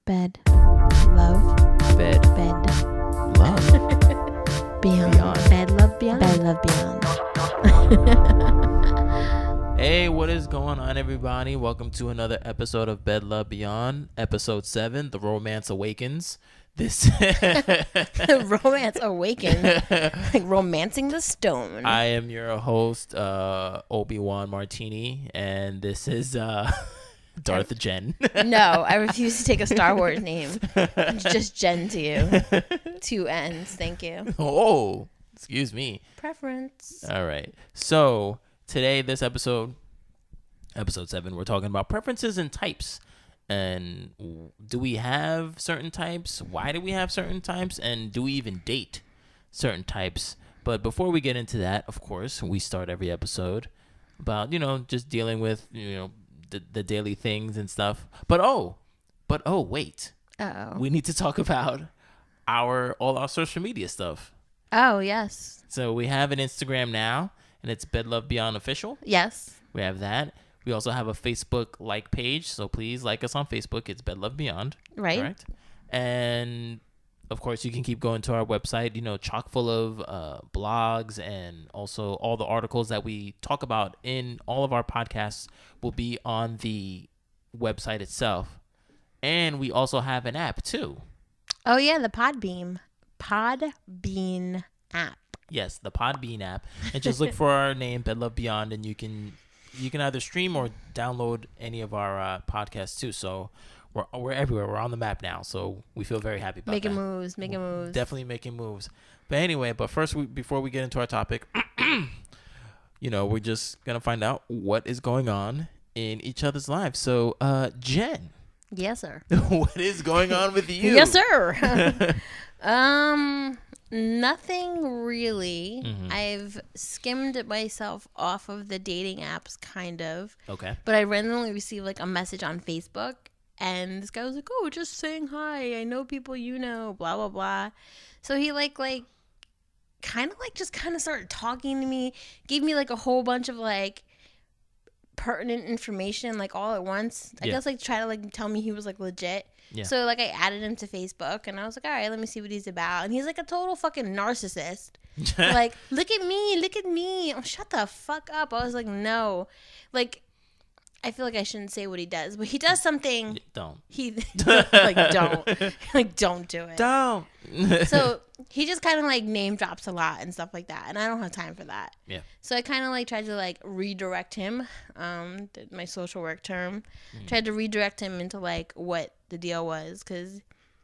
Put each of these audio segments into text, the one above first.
Bed. Love. Bed. Bed. Love. Beyond. Beyond. Bed love beyond. Bed love beyond. Hey, what is going on, everybody? Welcome to another episode of Bed Love Beyond, episode 7, The Romance Awakens. This Romance awakens. Like romancing the stone. I am your host, Obi-Wan Martini, and this is Darth Jenn. No, I refuse to take a Star Wars name. It's just Jen to you. 2 N's. Thank you. Oh, excuse me. Preference. All right. So today, this episode 7, we're talking about preferences and types. And do we have certain types? Why do we have certain types? And do we even date certain types? But before we get into that, of course, we start every episode about, just dealing with, the daily things and stuff. But wait. Uh-oh. We need to talk about all our social media stuff. Oh, yes. So we have an Instagram now, and it's bedlovebeyond official. Yes. We have that. We also have a Facebook like page, so please like us on Facebook. It's bedlovebeyond. Right. Correct. And of course, you can keep going to our website, chock full of blogs, and also all the articles that we talk about in all of our podcasts will be on the website itself. And we also have an app too. Oh yeah, the Podbean app. Yes, the Podbean app. And just look for our name, Bed Love Beyond, and you can either stream or download any of our podcasts too. So we're everywhere. We're on the map now. So we feel very happy about making that. moves. Definitely making moves. But anyway, first, before we get into our topic, we're just going to find out what is going on in each other's lives. So, Jen. Yes, sir. What is going on with you? Yes, sir. Nothing really. Mm-hmm. I've skimmed myself off of the dating apps, kind of. Okay. But I randomly received a message on Facebook, and this guy was like, "Oh, just saying hi. I know people blah blah blah." So he kind of started talking to me, gave me a whole bunch of pertinent information all at once. I guess try to tell me he was legit. Yeah. So I added him to Facebook, and I was like, all right, let me see what he's about. And he's a total fucking narcissist. Look at me. Oh, shut the fuck up. I was like, no. I feel I shouldn't say what he does, but he does something. Don't. Don't. Don't do it. Don't. So he just kind of name drops a lot and stuff like that, and I don't have time for that. Yeah. So I kind of tried to redirect him. My social work term. Tried to redirect him into what the deal was, because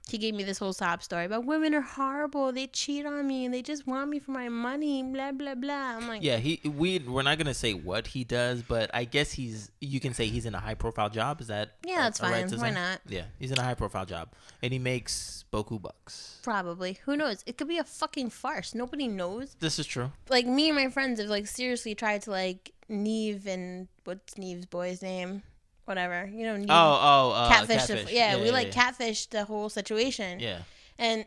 he gave me this whole sob story about women are horrible. They cheat on me and they just want me for my money. Blah blah blah. I'm like, yeah. We're not gonna say what he does, but I guess you can say he's in a high profile job. Is that? Yeah, that's fine. Why not? Yeah, he's in a high profile job, and he makes boku bucks. Probably. Who knows? It could be a fucking farce. Nobody knows. This is true. Me and my friends have seriously tried to Neve, and what's Neve's boy's name? Whatever, Neve. Catfish. Yeah, we catfish the whole situation. Yeah. And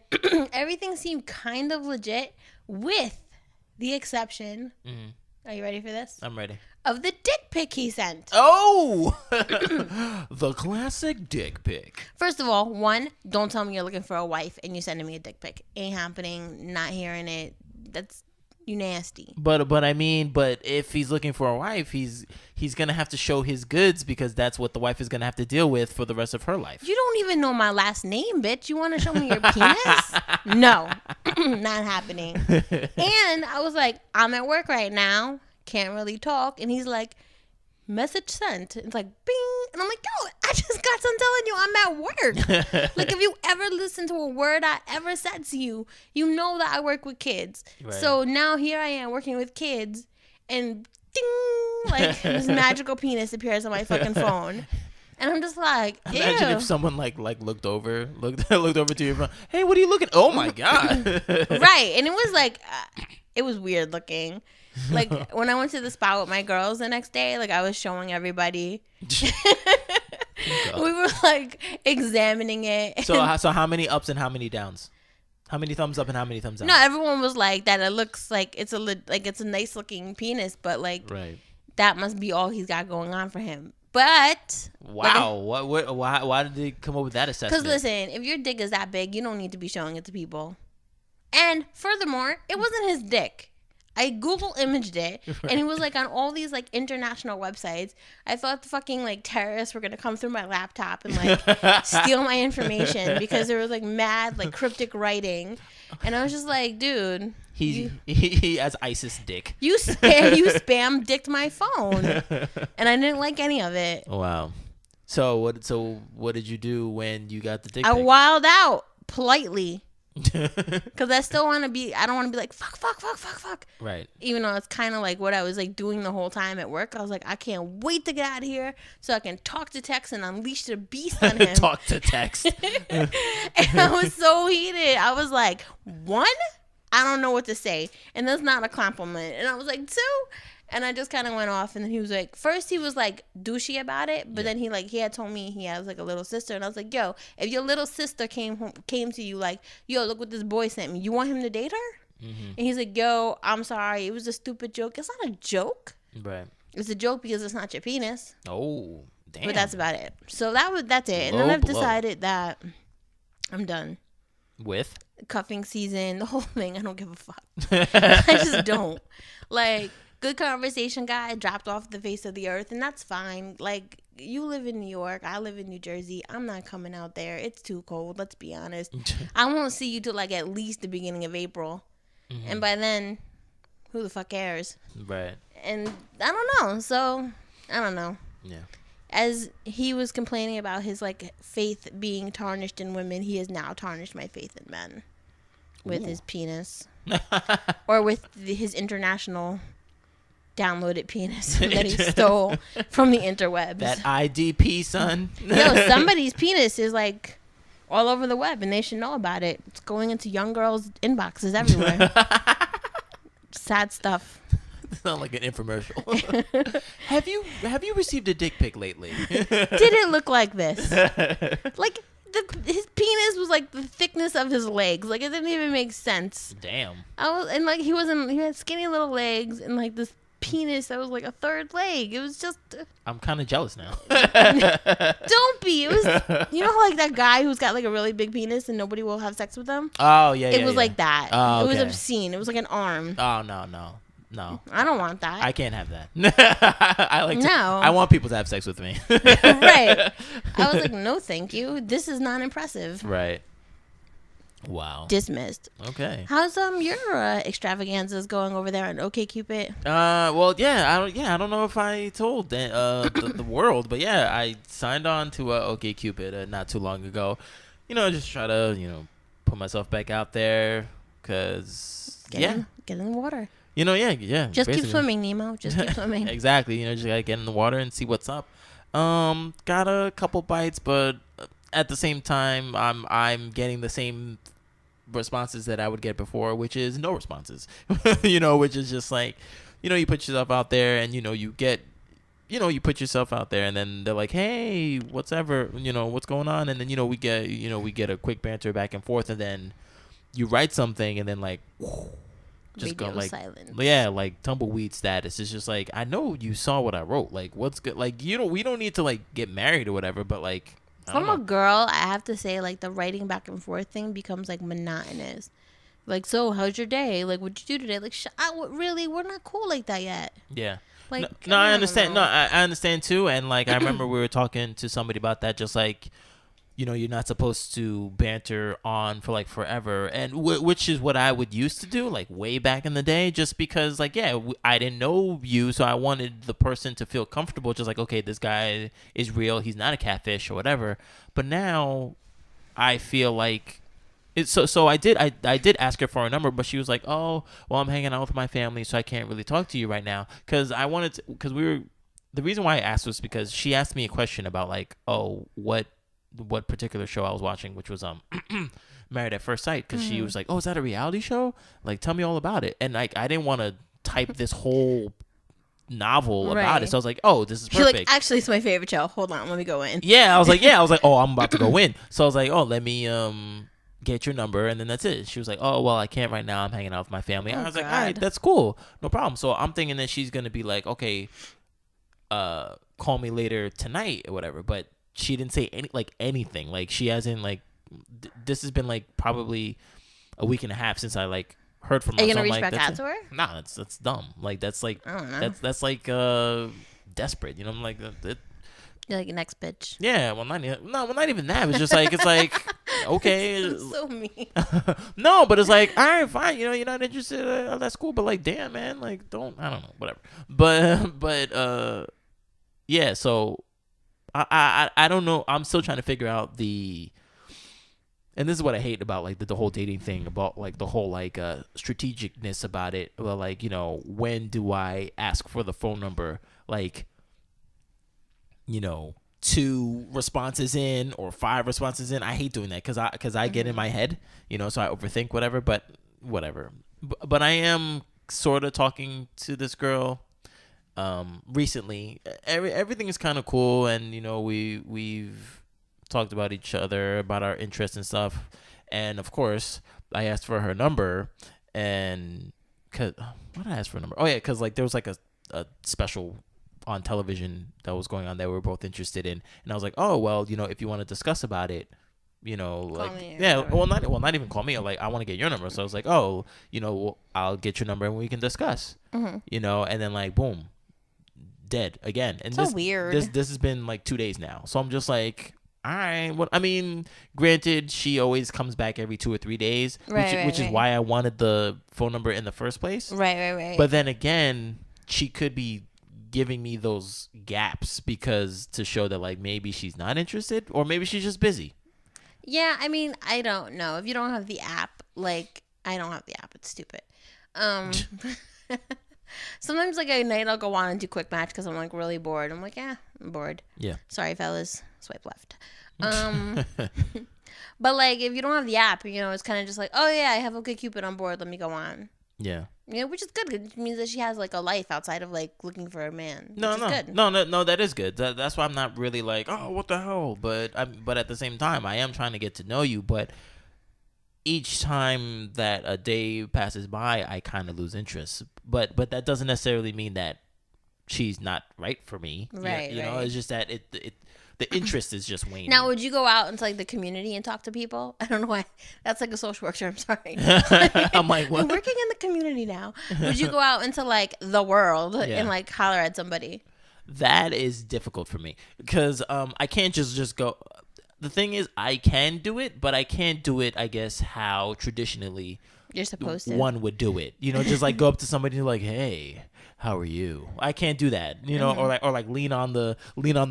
everything seemed kind of legit, with the exception. Mm-hmm. Are you ready for this? I'm ready. Of the dick pic he sent. Oh! The classic dick pic. First of all, 1, don't tell me you're looking for a wife and you're sending me a dick pic. Ain't happening. Not hearing it. That's you nasty. But if he's looking for a wife, he's gonna have to show his goods, because that's what the wife is gonna have to deal with for the rest of her life. You don't even know my last name, bitch. You want to show me your penis? No, not happening. And I was like, I'm at work right now, can't really talk. And he's like, message sent. It's bing. And I'm like, yo, I just got done telling you I'm at work. If you ever listen to a word I ever said to you, you know that I work with kids. Right. So now here I am working with kids, and ding, this magical penis appears on my fucking phone. And I'm just like, ew. Imagine if someone looked over to your phone. Hey, what are you looking? Oh my God. Right. And it was it was weird looking. When I went to the spa with my girls the next day, I was showing everybody. We were examining it. So how many ups and how many downs? How many thumbs up and how many thumbs down? No, everyone was like that. It looks it's a nice looking penis, but right. That must be all he's got going on for him. But Wow. Why did they come up with that assessment? because listen, if your dick is that big, you don't need to be showing it to people. And furthermore, it wasn't his dick. I Google imaged it, and he was like on all these like international websites. I thought the fucking like terrorists were gonna come through my laptop and like steal my information because there was like mad like cryptic writing, and I was just like, dude, he has ISIS dick. you spam dicked my phone, and I didn't like any of it. Wow. So what did you do when you got the dick I pic? wilded out politely. Because I don't want to be like fuck. Right. Even though it's kind of like what I was like doing the whole time at work. I was like, I can't wait to get out of here so I can talk to Tex and unleash the beast on him. Talk to Tex. And I was so heated. I was like, 1? I don't know what to say. And that's not a compliment. And I was like, 2? And I just kind of went off, and then he was like, first he was like douchey about it, but then he had told me he has like a little sister, and I was like, yo, if your little sister came to you like, yo, look what this boy sent me, you want him to date her? Mm-hmm. And he's like, yo, I'm sorry, it was a stupid joke. It's not a joke. Right. It's a joke because it's not your penis. Oh, damn. But that's about it. So that's it. And then I've decided that I'm done with cuffing season, the whole thing. I don't give a fuck. I just don't like. Good conversation, guy, dropped off the face of the earth, and that's fine. Like, you live in New York, I live in New Jersey. I'm not coming out there. It's too cold, let's be honest. I won't see you till, like, at least the beginning of April. Mm-hmm. And by then, who the fuck cares? Right. And I don't know. So, I don't know. Yeah. As he was complaining about his, like, faith being tarnished in women, he has now tarnished my faith in men with his penis. Or with his international downloaded penis that he stole from the interwebs. That IDP, son. Yo, somebody's penis is like all over the web, and they should know about it. It's going into young girls' inboxes everywhere. Sad stuff. Sound like an infomercial. Have you received a dick pic lately? Did it look like this? Like his penis was like the thickness of his legs. Like it didn't even make sense. Damn. He had skinny little legs and like this penis that was like a third leg. It was just I'm kind of jealous now. Don't be. It was like that guy who's got like a really big penis and nobody will have sex with him. Oh yeah. It was like that. Oh, okay. It was obscene. It was like an arm. Oh no. I don't want that. I can't have that. I want people to have sex with me. Right. I was like, no, thank you. This is not impressive. Right. Wow. Dismissed. Okay. How's your extravaganzas going over there on OkCupid? Well, I don't know if I told the world, but yeah, I signed on to OkCupid not too long ago. Just try to put myself back out there because get in the water. Yeah. Just keep swimming, Nemo. Just keep swimming. Exactly. Just gotta get in the water and see what's up. Got a couple bites, but at the same time, I'm getting the same responses that I would get before, which is no responses. Which is just like, you put yourself out there, and you get, you put yourself out there, and then they're like, hey, what's going on, and then we get a quick banter back and forth, and then you write something, and then like. Just Radio go like silence. Yeah, like tumbleweed status. It's just like, I know you saw what I wrote. Like, what's good? Like, we don't need to like get married or whatever. But like, from a girl, I have to say, like the writing back and forth thing becomes like monotonous. Like, so how's your day? Like, what'd you do today? Like, really, we're not cool like that yet. Yeah. Like, no, I understand. No, I understand too. And like, I remember we were talking to somebody about that. Just like, you're not supposed to banter on for like forever, and which is what I would used to do like way back in the day, just because like, I didn't know you, so I wanted the person to feel comfortable, just like, okay, this guy is real, he's not a catfish or whatever. But now I feel like it's so I did ask her for a number, but she was like, oh, well, I'm hanging out with my family, so I can't really talk to you right now, because the reason why I asked was because she asked me a question about like, oh, what particular show I was watching, which was Married at First Sight, because she was like, oh, is that a reality show? Like, tell me all about it. And like, I didn't want to type this whole novel about it, so I was like, oh, this is perfect. She's like, actually, it's my favorite show. Hold on, let me go in. I was like, oh, I'm about to go in. So I was like, oh, let me get your number, and then that's it. She was like, oh, well, I can't right now, I'm hanging out with my family. I was like, all right, that's cool, no problem. So I'm thinking that she's gonna be like, okay, call me later tonight or whatever. But she didn't say anything. Like she hasn't like. This has been like probably a week and a half since I like heard from her. Are you gonna so reach like, back out to her? Nah, that's dumb. Like that's like I don't know. that's like desperate. You know, I'm like You're like next bitch. yeah. Well, not even that. It's just like okay. So mean. No, but it's like, all right, fine. You know, you're not interested. That's cool. But like, damn, man, like, I don't know, whatever. But yeah. So I don't know. I'm still trying to figure out and this is what I hate about like the whole dating thing, about like the whole like strategicness about it. Well, like, you know, when do I ask for the phone number? Like, you know, 2 responses in or 5 responses in. I hate doing that because I get in my head, you know, so I overthink whatever. But whatever. But I am sort of talking to this girl recently. Everything is kind of cool, and you know, we've talked about each other, about our interests and stuff. And of course, I asked for her number, and why did I ask for a number? Oh yeah, because like there was like a special on television that was going on that we were both interested in, and I was like, oh well, you know, if you want to discuss about it, you know, like not even call me, like I want to get your number. So I was like, oh, you know, I'll get your number and we can discuss, you know, and then like boom, dead again. And so weird. This has been like 2 days now, so I'm just like, all right. Well, I mean, granted, she always comes back every 2 or 3 days, which is why I wanted the phone number in the first place. Right. But then again, she could be giving me those gaps because to show that like maybe she's not interested or maybe she's just busy. Yeah, I mean, I don't know. If you don't have the app, like I don't have the app, it's stupid. Sometimes like at night I'll go on and do quick match because I'm like really bored. I'm like, I'm bored. Yeah. Sorry, fellas. Swipe left. But like if you don't have the app, you know, it's kind of just like, oh yeah, I have OkCupid on board. Let me go on. Yeah. Yeah, which is good. It means that she has like a life outside of like looking for a man. No, that is good. That's why I'm not really like, oh, what the hell. But at the same time, I am trying to get to know you. But each time that a day passes by, I kind of lose interest. But that doesn't necessarily mean that she's not right for me. Right. You know, it's just that the interest is just waning. Now, would you go out into like the community and talk to people? I don't know why. That's like a social work term. Sorry. I'm like, what? I'm working in the community now. Would you go out into like the world and like holler at somebody? That is difficult for me because I can't just go. The thing is, I can do it, but I can't do it, I guess, how traditionally you're supposed to. One would do it. You know, just like go up to somebody and like, hey, how are you? I can't do that. You know, or like lean on the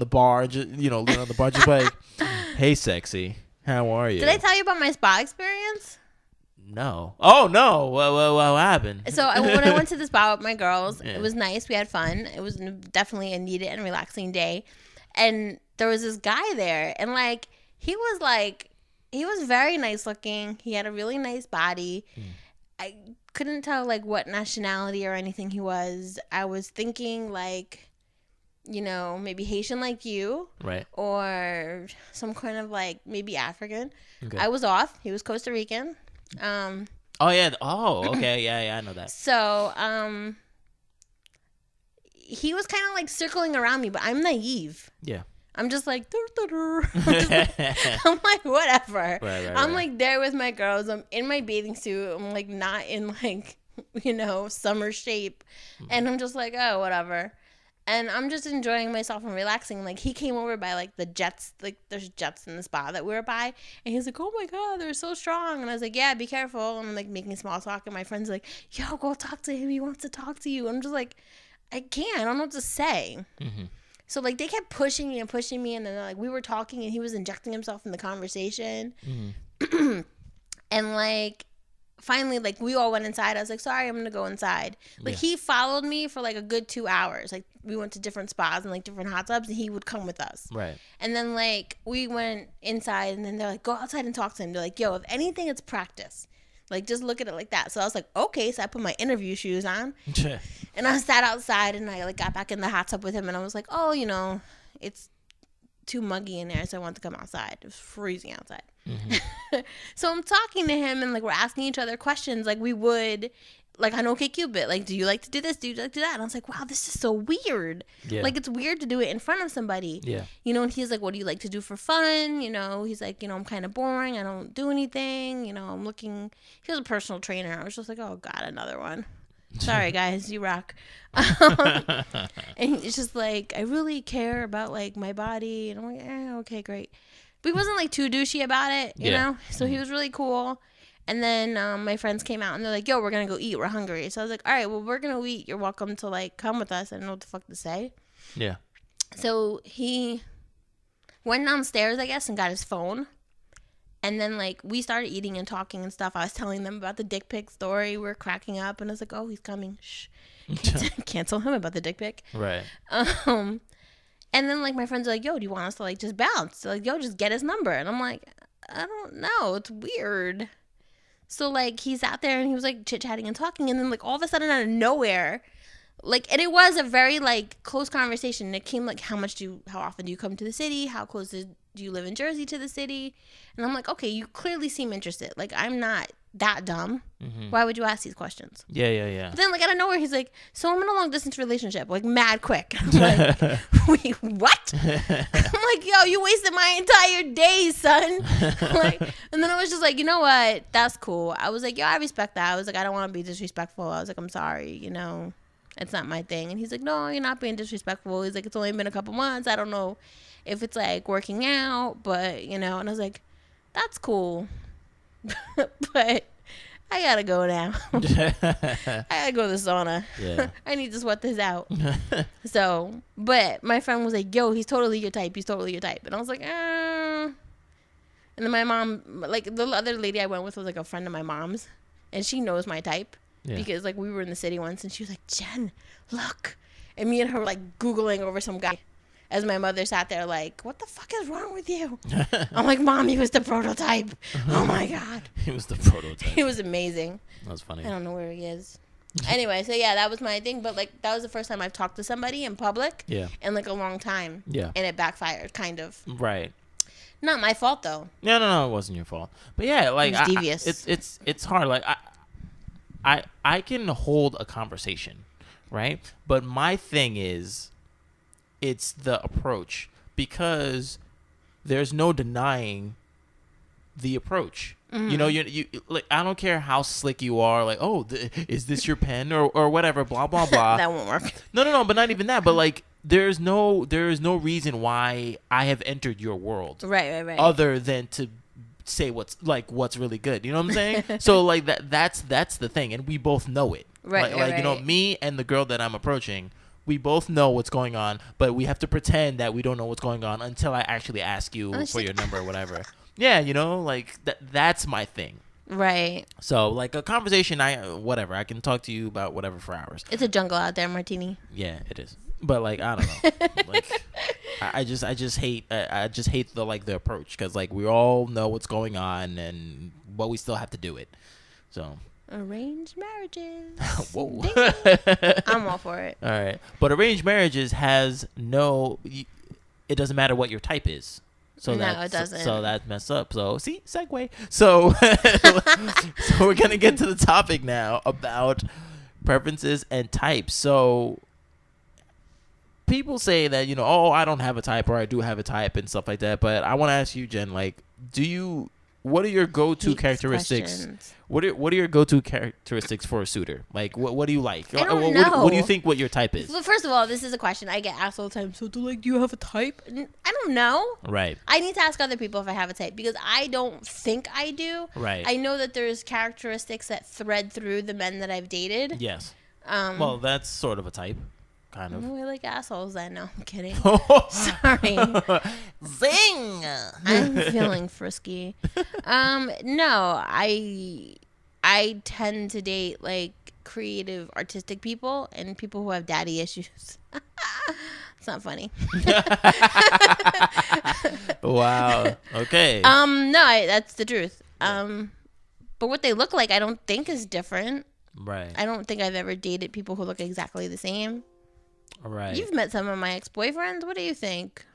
bar, just like, hey, sexy, how are you? Did I tell you about my spa experience? No. Oh no. What happened? So when I went to the spa with my girls, it was nice. We had fun. It was definitely a needed and relaxing day. And there was this guy there, and like he was very nice looking. He had a really nice body. I couldn't tell like what nationality or anything he was. I was thinking like, you know, maybe Haitian like you, right? Or some kind of like maybe African. Okay. I was off. He was Costa Rican. Oh yeah. Oh okay. Yeah. I know that. So he was kind of like circling around me, but I'm naive. Yeah. I'm just like, I'm like, whatever. Right, I'm like there with my girls. I'm in my bathing suit. I'm like not in like, you know, summer shape. And I'm just like, oh, whatever. And I'm just enjoying myself and relaxing. Like he came over by like the jets, like there's jets in the spa that we were by. And he's like, oh my God, they're so strong. And I was like, yeah, be careful. And I'm like making small talk. And my friend's like, yo, go talk to him. He wants to talk to you. And I'm just like, I can't. I don't know what to say. So, like, they kept pushing me. And then, like, we were talking, and he was injecting himself in the conversation. And, like, finally, like, we all went inside. I was like, sorry, I'm going to go inside. Like, he followed me for, like, a good 2 hours. Like, we went to different spas and, like, different hot tubs, and he would come with us. Right. And then, like, we went inside, and then they're like, go outside and talk to him. They're like, yo, if anything, it's practice. Like, just look at it like that. So I was like, okay. So I put my interview shoes on. And I sat outside and I, like, got back in the hot tub with him. And I was like, oh, you know, it's too muggy in there. So I wanted to come outside. It was freezing outside. So I'm talking to him and, like, we're asking each other questions like we would like on OkCupid, like, do you like to do this? Do you like to do that? And I was like, wow, this is so weird. Yeah. Like, it's weird to do it in front of somebody. Yeah. You know, and he's like, what do you like to do for fun? You know, he's like, you know, I'm kind of boring. I don't do anything. You know, I'm looking. He was a personal trainer. I was just like, oh, God, another one. Sorry, guys, you rock. And he's just like, I really care about, like, my body. And I'm like, okay, great. But he wasn't, like, too douchey about it, you know? So he was really cool. And then my friends came out, and they're like, yo, we're going to go eat. We're hungry. So I was like, all right, well, we're going to eat. You're welcome to, like, come with us. I don't know what the fuck to say. Yeah. So he went downstairs, I guess, and got his phone. And then, like, we started eating and talking and stuff. I was telling them about the dick pic story. We were cracking up. And I was like, oh, he's coming. Shh. Cancel him about the dick pic. Right. And then, like, my friends are like, yo, do you want us to, like, just bounce? So, like, yo, just get his number. And I'm like, I don't know. It's weird. So, like, he's out there and he was, like, chit-chatting and talking. And then, like, all of a sudden out of nowhere, like, and it was a very, like, close conversation. It came, like, how often do you come to the city? How close do you live in Jersey to the city? And I'm like, okay, you clearly seem interested. Like, I'm not that dumb. Mm-hmm. Why would you ask these questions? Yeah. But then, like, out of nowhere, he's like, so I'm in a long-distance relationship. Like, mad quick. I'm like, wait, what? I'm like, yo, you wasted my entire day, son. Like, and then I was just like, you know what? That's cool. I was like, yo, I respect that. I was like, I don't want to be disrespectful. I was like, I'm sorry, you know. It's not my thing. And he's like, no, you're not being disrespectful. He's like, it's only been a couple months. I don't know if it's, like, working out, but, you know. And I was like, that's cool. But I gotta go now. I gotta go to the sauna. Yeah. I need to sweat this out. So, but my friend was like, yo, he's totally your type. He's totally your type. And I was like, And then my mom, like, the other lady I went with was, like, a friend of my mom's. And she knows my type. Yeah. Because, like, we were in the city once, and she was like, Jen, look. And me and her were, like, Googling over some guy as my mother sat there, like, what the fuck is wrong with you? I'm like, Mom, he was the prototype. Oh, my God. He was the prototype. It was amazing. That was funny. I don't know where he is. Anyway, so, yeah, that was my thing. But, like, that was the first time I've talked to somebody in public. Yeah. In, like, a long time. Yeah. And it backfired, kind of. Right. Not my fault, though. No, it wasn't your fault. But, yeah, like, it was devious. it's hard. Like, I can hold a conversation, right? But my thing is, it's the approach, because there's no denying the approach. Mm-hmm. You know, you like, I don't care how slick you are. Like, oh, is this your pen or whatever? Blah blah blah. That won't work. No, but not even that. But like, there is no reason why I have entered your world, right, other than to say what's really good. You know what I'm saying? So like that's the thing, and we both know it. Right. Like you know, me and the girl that I'm approaching, we both know what's going on, but we have to pretend that we don't know what's going on until I actually ask you for your number or whatever. Yeah, you know, like that's my thing. Right. So like a conversation, I can talk to you about whatever for hours. It's a jungle out there, Martini. Yeah, it is. But like, I don't know. Like, I just hate the like the approach, because like we all know what's going on, but we still have to do it. So arranged marriages. Whoa. I'm all for it. All right, but arranged marriages has no. It doesn't matter what your type is. So no, it doesn't. So that's messed up. So see, segue. So so we're gonna get to the topic now about preferences and types. So people say that, you know, oh, I don't have a type, or I do have a type and stuff like that. But I want to ask you, Jen, like, what are your go-to characteristics? Questions. What are your go-to characteristics for a suitor? Like, what do you like? I don't know. What do you think what your type is? Well, first of all, this is a question I get asked all the time. So, do you have a type? I don't know. Right. I need to ask other people if I have a type, because I don't think I do. Right. I know that there's characteristics that thread through the men that I've dated. Yes. Well, that's sort of a type. Kind of. I like assholes then. No, I'm kidding. Sorry. Zing! I'm feeling frisky. No, I tend to date like creative, artistic people and people who have daddy issues. It's not funny. Wow. Okay. No, that's the truth. But what they look like, I don't think is different. Right. I don't think I've ever dated people who look exactly the same. Right. You've met some of my ex-boyfriends. What do you think?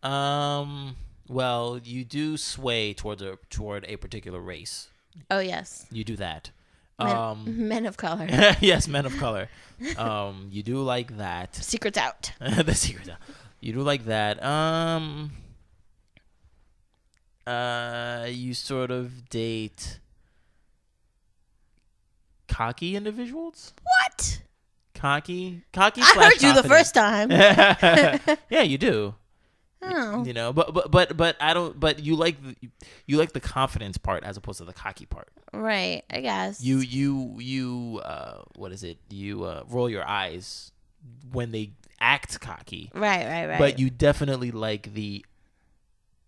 Well, you do sway toward a particular race. Oh, yes. You do that. Men of color. Yes, men of color. You do like that. Secret's out. The secret's out. You do like that. You sort of date cocky individuals. What? Cocky. I heard you the first time. Yeah, you do. Oh. You know, but I don't. But you like the confidence part as opposed to the cocky part. Right. I guess. You what is it? You roll your eyes when they act cocky. Right. But you definitely like the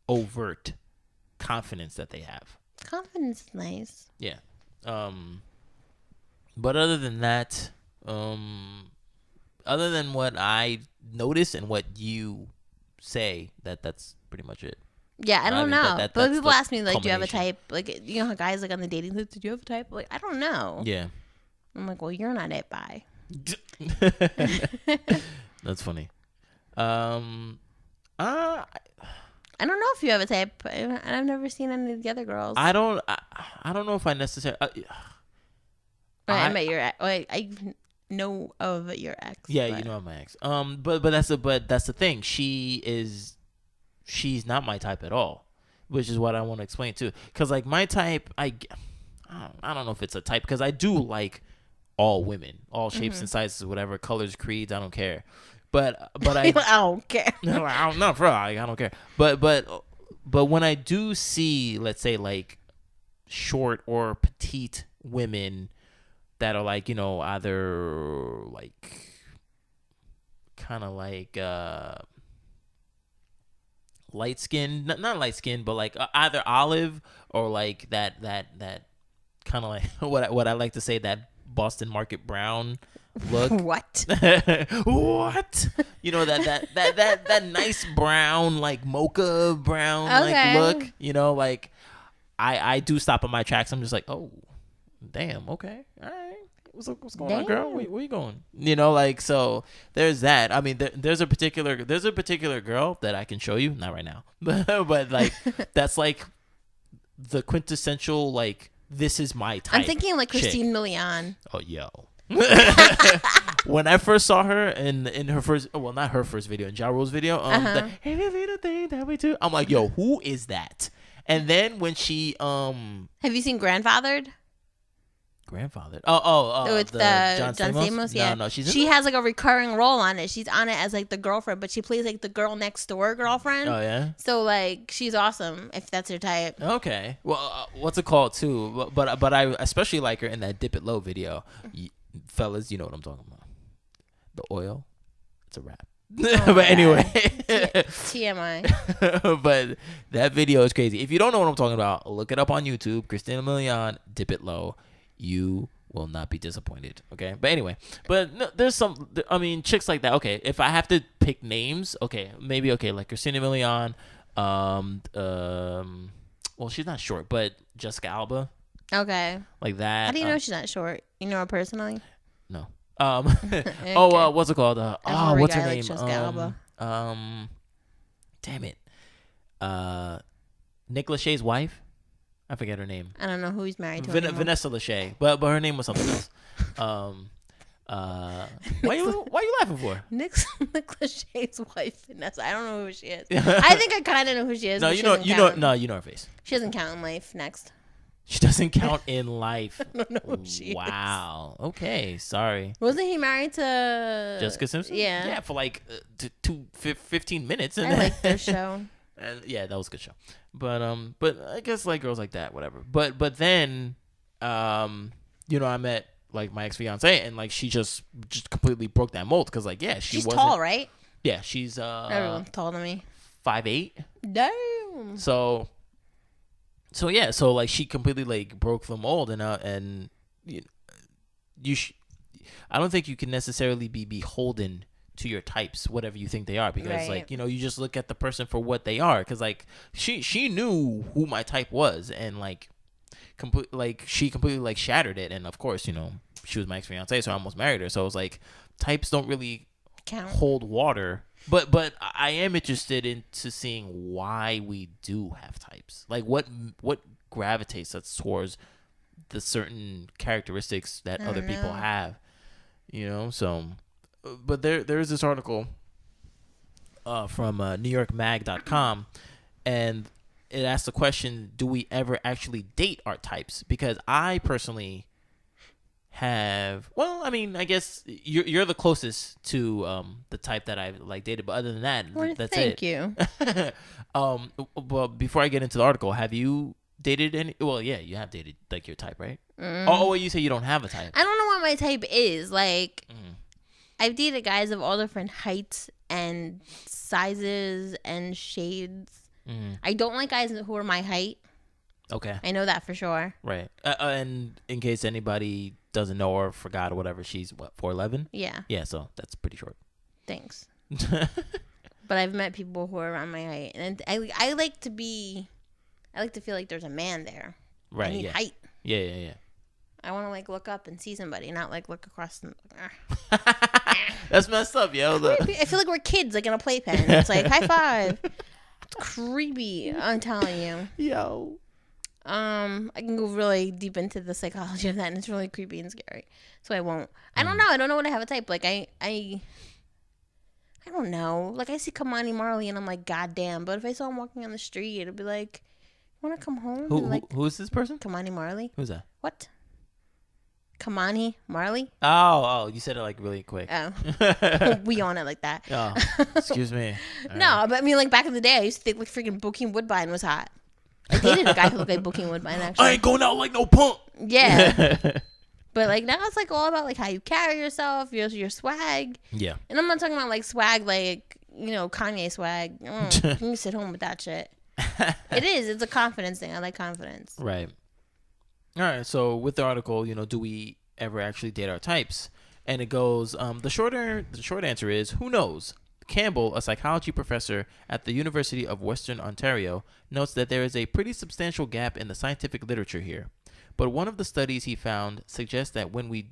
overt confidence that they have. Confidence is nice. Yeah. But other than that, other than what I notice and what you say, that's pretty much it. Yeah, I don't know. But people ask me, like, do you have a culmination. type? Like, you know how guys, like, on the dating sites, do you have a type? Like, I don't know. Yeah. I'm like, well, you're not it, bye. That's funny. I don't know if you have a type. I've never seen any of the other girls. I don't know if I necessarily. I met your ex. I know of your ex. Yeah, but. you know my ex. But that's the thing. She's not my type at all, which is what I want to explain too. Because like my type, I don't know if it's a type because I do like all women, all shapes and sizes, whatever colors, creeds. I don't care. But I don't care. No, I don't know, bro. I don't care. But when I do see, let's say, like short or petite women that are like, you know, either like kind of like light skin, not light skin, but like either olive or like that kind of like what I like to say, that Boston Market brown look. What? What? You know, that nice brown, like mocha brown like look. You know, like I do stop in my tracks. I'm just like, oh, damn, okay, all right. What's going on, girl? Where you going? You know, like, so there's that. I mean, there's a particular girl that I can show you, not right now, but like that's like the quintessential, like, this is my type. I'm thinking like chick. Christine Milian. Oh, yo. When I first saw her in her first, well, not her first video, in Ja Rule's video, hey, little thing that we do, I'm like, yo, who is that? And then when she Have you seen Grandfathered? Grandfather. Oh, with the John Stamos? Stamos. Yeah, No, she has like a recurring role on it. She's on it as like the girlfriend, but she plays like the girl next door girlfriend. Oh yeah. So like she's awesome if that's her type. Okay. Well, what's it called too? But I especially like her in that Dip It Low video. Fellas, you know what I'm talking about. The oil. It's a wrap. Oh, but anyway. TMI. But that video is crazy. If you don't know what I'm talking about, look it up on YouTube. Christina Milian, Dip It Low. You will not be disappointed. Okay. But anyway, no, there's some, I mean, chicks like that. Okay. If I have to pick names, okay, maybe, okay, like Christina Milian, well, she's not short, but Jessica Alba. Okay. Like that. How do you know she's not short? You know her personally? No. Okay. What's it called? What's her name? Like Jessica Alba. Damn it. Nick Lachey's wife. I forget her name. I don't know who he's married to. Vanessa Lachey, but her name was something else. Why you laughing for? Nick Lachey's wife, Vanessa. I don't know who she is. I think I kind of know who she is. No, you know her face. She doesn't count in life. Next. She doesn't count in life. I don't know who she is. Wow. Okay. Sorry. Wasn't he married to Jessica Simpson? Yeah. Yeah, for like 15 minutes. I like their show. And yeah, that was a good show. But I guess like girls like that, whatever. But then, you know, I met like my ex-fiance and like she just completely broke that mold because like she's tall, right? Yeah, she's everyone's taller than me. 5'8". Damn. So yeah, so like she completely like broke the mold and I don't think you can necessarily be beholden to your types, whatever you think they are, because right. like, you know, you just look at the person for what they are, because like she knew who my type was and like she completely like shattered it, and of course, you know, she was my ex-fiance, so I almost married her, so it was like types don't really hold water, but I am interested into seeing why we do have types, like what gravitates us towards the certain characteristics that other people have, so but there's this article from NewYorkMag.com, and it asks the question, do we ever actually date our types? Because I personally have, well, I mean, I guess you're the closest to the type that I've like dated, but other than that, that's thank it. Thank you. Well, before I get into the article, have you dated any? Well, yeah, you have dated like your type, right? Oh, you say you don't have a type. I don't know what my type is. Like, I've dated guys of all different heights and sizes and shades. I don't like guys who are my height. Okay. I know that for sure. Right. And in case anybody doesn't know or forgot or whatever, she's what, 4'11"? Yeah. Yeah, so that's pretty short. Thanks. But I've met people who are around my height, and I like to feel like there's a man there. Right. I need height. Yeah. I want to like look up and see somebody, not like look across. That's messed up, yo. I feel like we're kids, like in a playpen. It's like high five. It's creepy. I'm telling you. Yo. I can go really deep into the psychology of that, and it's really creepy and scary. So I won't. I don't know. I don't know what I have a type. Like I don't know. Like I see Kamani Marley, and I'm like, God damn. But if I saw him walking on the street, it'd be like, you want to come home? Who's this person? Kamani Marley. Who's that? What? Kamani Marley? Oh, you said it like really quick. Oh. We on it like that. Oh, excuse me. No, but I mean, like back in the day, I used to think like freaking Bokeem Woodbine was hot. I dated a guy who looked like Bokeem Woodbine, actually. I ain't going out like no punk. Yeah. But like now it's like all about like how you carry yourself, your swag. Yeah. And I'm not talking about like swag like, Kanye swag. You can sit home with that shit. It's a confidence thing. I like confidence. Right. All right. So with the article, do we ever actually date our types? And it goes, the short answer is, who knows? Campbell, a psychology professor at the University of Western Ontario, notes that there is a pretty substantial gap in the scientific literature here. But one of the studies he found suggests that when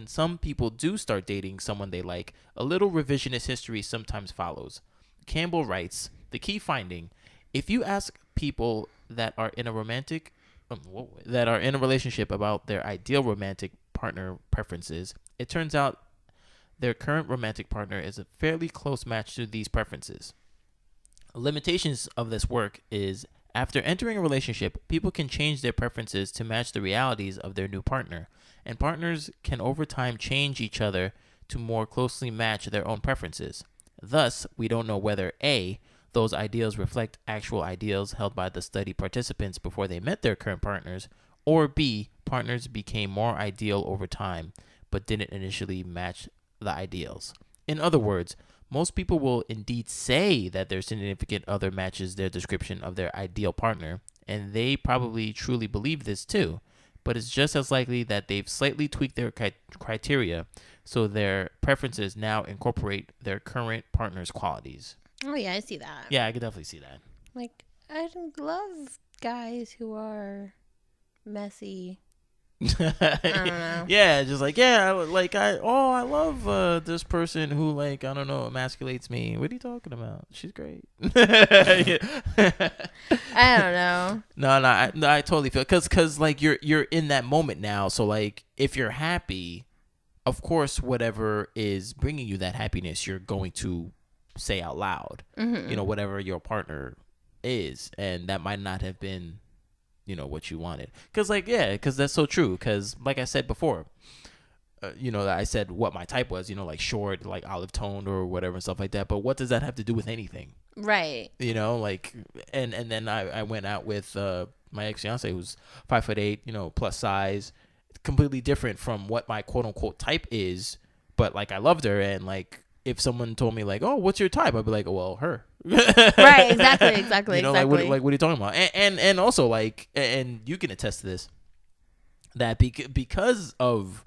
some people do start dating someone they like, a little revisionist history sometimes follows. Campbell writes, the key finding, if you ask people that are in a relationship about their ideal romantic partner preferences, it turns out their current romantic partner is a fairly close match to these preferences. Limitations of this work is, after entering a relationship, people can change their preferences to match the realities of their new partner, and partners can over time change each other to more closely match their own preferences. Thus, we don't know whether A, those ideals reflect actual ideals held by the study participants before they met their current partners, or B, partners became more ideal over time, but didn't initially match the ideals. In other words, most people will indeed say that their significant other matches their description of their ideal partner, and they probably truly believe this too, but it's just as likely that they've slightly tweaked their criteria so their preferences now incorporate their current partner's qualities. Oh yeah, I see that. Yeah, I could definitely see that. Like, I don't love guys who are messy. I don't know. Yeah, just like, I love this person who, like, I don't know, emasculates me. What are you talking about? She's great. I don't know. No, I totally feel, cause like you're in that moment now. So like, if you're happy, of course, whatever is bringing you that happiness, you're going to say out loud. Mm-hmm. Whatever your partner is, and that might not have been what you wanted, because that's so true, because like I said before, I said what my type was, like short, like olive toned or whatever and stuff like that, but what does that have to do with anything? Right. Like, and then I went out with my ex-fiance who's 5'8", plus size, completely different from what my quote unquote type is, but like I loved her, and like if someone told me like, oh, what's your type, I'd be like, oh, well, her. Right, exactly. Like what are you talking about? And also, like, and you can attest to this, that because of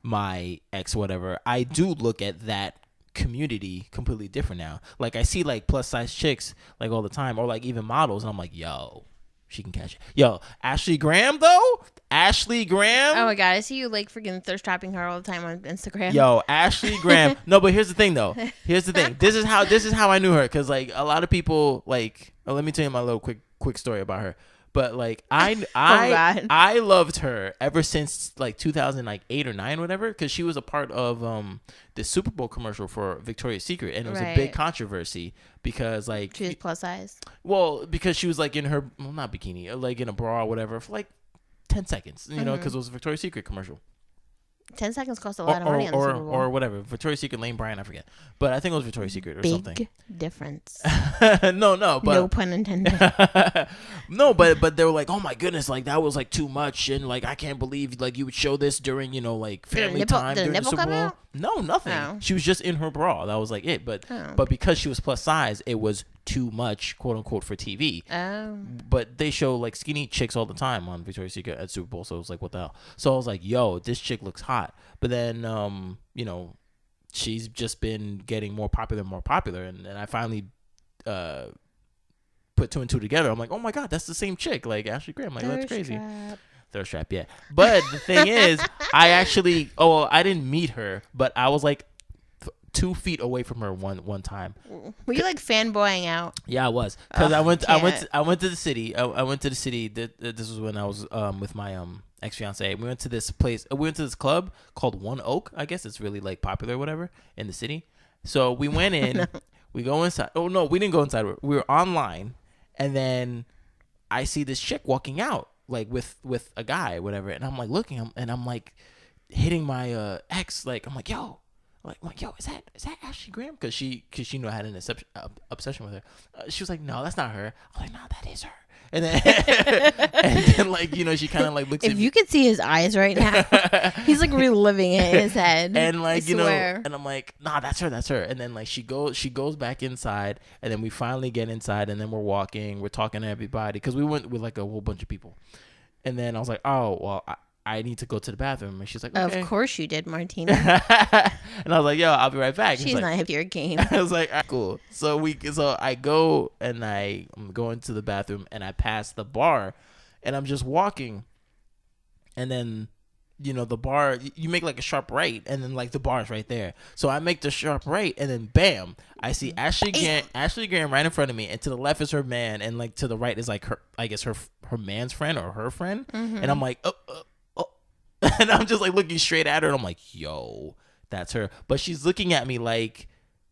my ex whatever, I do look at that community completely different now. Like, I see like plus size chicks like all the time, or like even models, and I'm like, yo, she can catch it. Yo, Ashley Graham though. Oh my god, I see you like freaking thirst trapping her all the time on Instagram. Yo, Ashley Graham. No, but here's the thing though. This is how I knew her, because like a lot of people like, let me tell you my little quick story about her. But like God. I loved her ever since like 2008 or 9, whatever, because she was a part of the Super Bowl commercial for Victoria's Secret, and it was a big controversy because like she was plus size. Well, because she was like in her not bikini, like in a bra or whatever for like 10 seconds, you know, because it was a Victoria's Secret commercial. 10 seconds cost a lot of money on the Super Bowl. Or whatever. Victoria's Secret, Lane Bryant, I forget. But I think it was Victoria's Secret or something. Big difference. No, but no pun intended. No, but they were like, oh my goodness, like that was like too much, and like I can't believe like you would show this during, you know, like family time during the Super Bowl. No, nothing. Oh. She was just in her bra. That was like it. But because she was plus size, it was too much, quote unquote, for TV. Oh. But they show like skinny chicks all the time on Victoria's Secret at Super Bowl, so it was like, what the hell? So I was like, yo, this chick looks hot. But then you know, she's just been getting more popular, and I finally put 2 and 2 together. I'm like, oh my god, that's the same chick, like Ashley Graham. Like, that's crazy. Thirst trap, yeah. But the thing is, I didn't meet her, but I was like 2 feet away from her one time. Were you like fanboying out? Yeah, I was, because I went to the city. I went to the city. This was when I was with my ex-fiance. We went to this place. We went to this club called One Oak. I guess it's really like popular or whatever in the city. So we went in. No. We go inside. Oh no, we didn't go inside. We were online, and then I see this chick walking out like with a guy, whatever. And I'm like looking, and I'm like hitting my ex. Like I'm like, yo. Like, yo, is that Ashley Graham? Because she knew I had an obsession with her. She was like, no, that's not her. I was like, no, that is her. And then like, you know, she kind of like looks at me. If you could see his eyes right now, he's like reliving it in his head. And like, you know, and I'm like, nah, that's her. And then like she goes back inside, and then we finally get inside, and then we're talking to everybody, because we went with like a whole bunch of people. And then I was like, oh, well, I need to go to the bathroom. And she's like, okay. Of course you did, Martina. And I was like, yo, I'll be right back. She's like, not hip to your game. I was like, right, cool. So I go, and I'm going to the bathroom, and I pass the bar, and I'm just walking. And then, you know, the bar, you make like a sharp right, and then like the bar is right there. So I make the sharp right, and then bam, I see Ashley Graham right in front of me, and to the left is her man, and like to the right is like her, I guess her man's friend or her friend. And I'm like, oh. And I'm just like looking straight at her, and I'm like, yo, that's her. But she's looking at me like,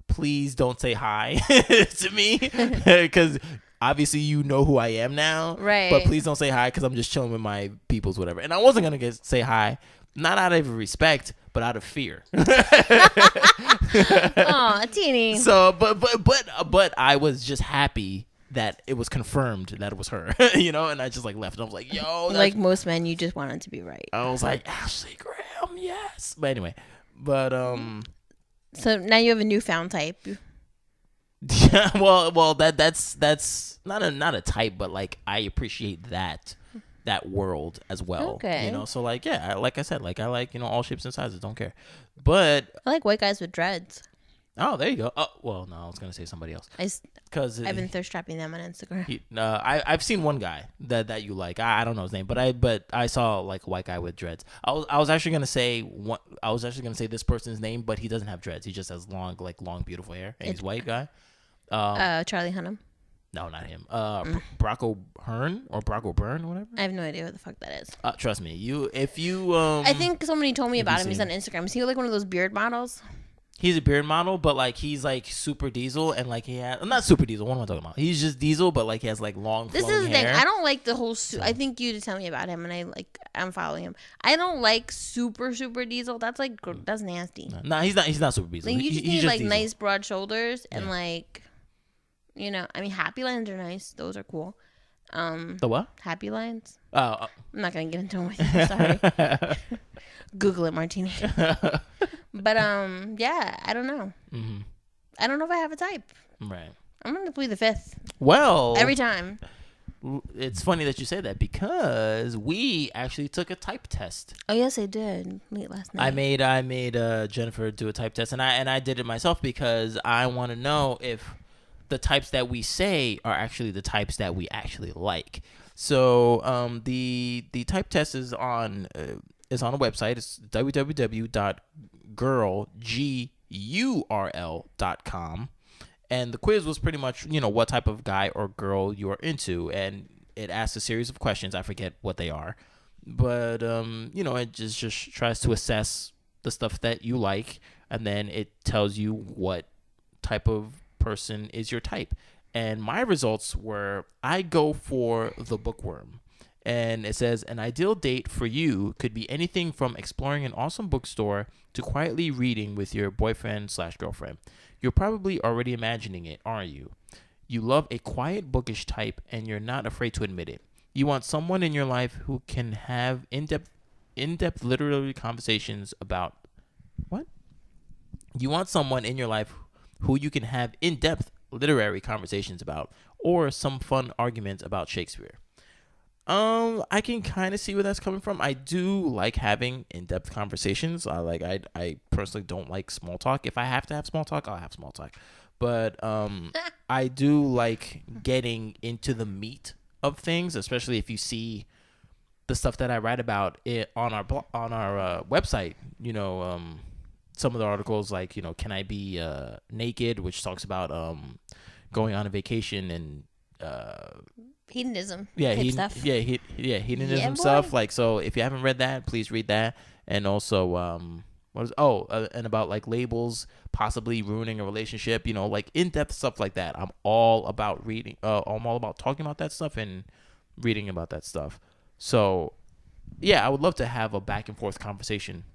please don't say hi to me, because obviously you know who I am now. Right. But please don't say hi, because I'm just chilling with my peoples, whatever. And I wasn't going to say hi, not out of respect, but out of fear. Aw, teeny. So, but I was just happy that it was confirmed that it was her, you know, and I just like left, and I was like, yo, like most men, you just wanted to be right. I was like, Ashley Graham, yes. But anyway, so now you have a newfound type. Yeah, well, that's not a type, but like I appreciate that world as well. Okay. You know, so like, yeah, like I said, like I like, you know, all shapes and sizes, don't care. But I like white guys with dreads. Oh, there you go. Oh, well, no, I was gonna say somebody else. Because I've been thirst trapping them on Instagram. I've seen one guy that you like. I don't know his name, but I saw like a white guy with dreads. I was actually gonna say this person's name, but he doesn't have dreads. He just has long, beautiful hair, and he's a white guy. Charlie Hunnam. No, not him. Brock O'Byrne or whatever. I have no idea what the fuck that is. Trust me, I think somebody told me about him. He's on Instagram. Is he like one of those beard models? He's a beard model, but like he's like super diesel, and like he has not super diesel. What am I talking about? He's just diesel, but like he has like long. This is the thing. I don't like the whole. I think you to tell me about him, and I'm following him. I don't like super diesel. That's nasty. No, he's not. He's not super diesel. Like, you just need like diesel. Nice broad shoulders and like, you know. I mean, happy lines are nice. Those are cool. The what? Happy lines. I'm not gonna get into them with you. Sorry. Google it, Martini. But yeah, I don't know. Mm-hmm. I don't know if I have a type. Right. I'm gonna plead the fifth. Well, every time. It's funny that you say that, because we actually took a type test. Oh yes, I did late last night. I made Jennifer do a type test, and I did it myself because I want to know if the types that we say are actually the types that we actually like. So the type test is on a website. It's www.girl.com, and the quiz was pretty much, you know, what type of guy or girl you are into, and it asks a series of questions. I forget what they are, but it just tries to assess the stuff that you like, and then it tells you what type of person is your type. And my results were, I go for the bookworm. And it says, an ideal date for you could be anything from exploring an awesome bookstore to quietly reading with your boyfriend/girlfriend. You're probably already imagining it, aren't you? You love a quiet, bookish type, and you're not afraid to admit it. You want someone in your life who can have in-depth literary conversations about... What? You want someone in your life who you can have in-depth literary conversations about, or some fun arguments about Shakespeare. I can kind of see where that's coming from. I do like having in-depth conversations. I personally don't like small talk. If I have to have small talk, I'll have small talk. But I do like getting into the meat of things, especially if you see the stuff that I write about it on our website. Some of the articles, like, can I be naked, which talks about going on a vacation and hedonism. Stuff. Hedonism stuff. Like, so if you haven't read that, please read that. And also and about like labels possibly ruining a relationship, like in-depth stuff like that. I'm all about reading. I'm all about talking about that stuff and reading about that stuff. So yeah, I would love to have a back and forth conversation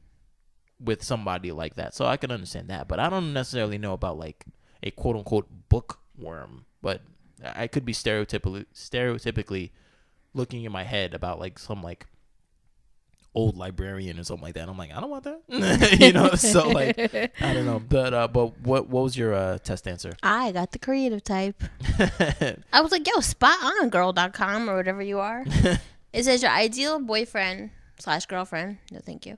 with somebody like that. So I can understand that, but I don't necessarily know about like a quote unquote bookworm, but I could be stereotypically looking in my head about like some like old librarian or something like that. I'm like, I don't want that. So like, I don't know. But what was your test answer? I got the creative type. I was like, yo, spot on girl.com or whatever you are. It says your ideal boyfriend/girlfriend. No, thank you.